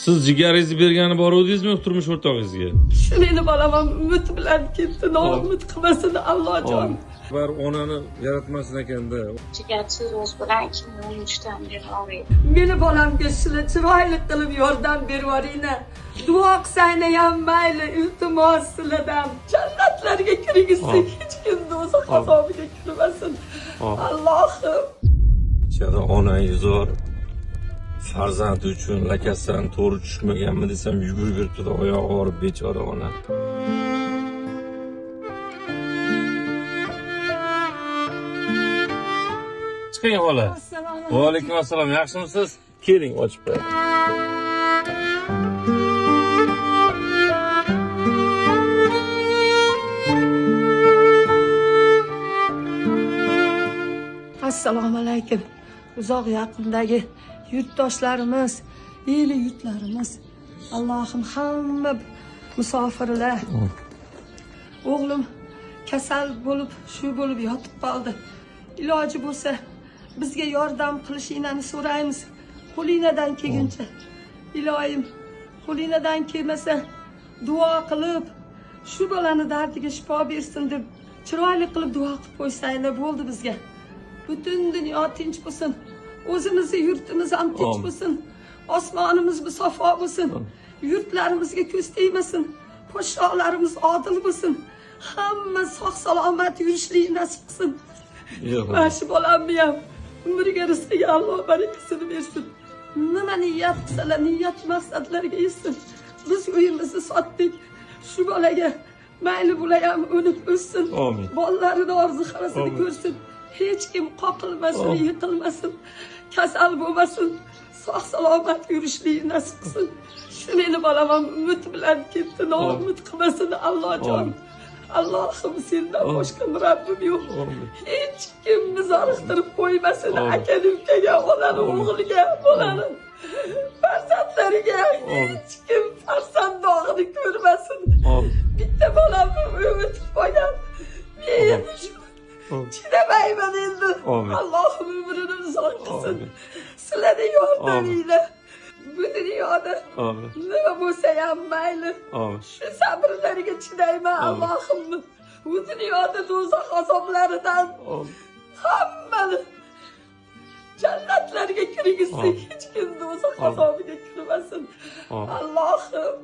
Siz jigaringizni bergani boruvdingizmi yo'q turmush o'rtog'ingizga? Shu meni bolam umid bilan ketdi. Noumid qilmasin Allohjon. Var onani yaratmasin ekanda. Jigarsiz o'z bilan 2013dan beri og'riydi. Meni bolamga shuni chiroyli qilib yordam beringlar. Duo qilsanglar ham mayli, iltimos sizlardan. Jannatlarga kirgizsin, hech kim do'zax azobiga kirmasin. Allohim. Ichida onangiz bor. Farzandi uchun lakasidan to'g'ri tushmaganmi desam yugurib yuribdi, oyog'i og'rib bechora ona. Chiqing bola. Va alaykum assalom. Yaxshimisiz? Keling, ochib qo'ying. Assalomu alaykum. Uzoq yaqindagi yurtdoshlarimiz, eli yurtlarimiz. Allohim hamma musofirlar. O'g'lim kasal bo'lib, shu bo'lib yotib qoldi. Iloji bo'lsa bizga yordam qilishinglarni so'raymiz. Qo'lingizdan kelguncha. Ilohim, qo'lingizdan kelmasa duo qilib shu bolani dardiga shifo bersin deb chiroyli qilib duo qilib qo'ysanglar bo'ldi bizga. Butun dunyo tinch bo'lsin. O'zimizni yurtimiz ham tinch bo'lsin. Osmonimiz musafo bo'lsin. Yurtlarimizga ko'z tegmasin. Podshohlarimiz odil bo'lsin. Hamma sog' salomat yurishlikni nasib qilsin. Mana shu bolamni ham umriga rizqiga Alloh barakasini bersin. Nima niyat qilsalar, niyat maqsadlarga yetsin. Biz uyimizni sotdik. Shu bolaga mayli bo'lar ham o'lib o'ssin. Bolalarini orzu havasini ko'rsin. Hech kim qoqilmasin, yiqilmasin, kasal bo'lmasin, sog' salomat yurishlikni nasib qilsin. Shu meni bolam ham umid bilan ketdi, noumid qilmasin Allohjon. Allohim sendan boshqa Rabbim yo'q. Hech kimni zoriqtirib qo'ymasin, aka-ukaga, onani, o'g'liga, bolani, farzandlariga. Hech kim farzand dog'ini ko'rmasin. Bitta bolamni umid qilgan. Men chidamayman endi. Allohim umrini uzoq qilsin. Sizlarga yordaminglar. Bu dunyoda nima bo'lsa ham mayli. Shu sabrlariga chidayman Allohim. Bu dunyoda do'zax azoblaridan hammani jannatlarga kirgizsin. Hech kim do'zax azobiga kirmasin. Allohim.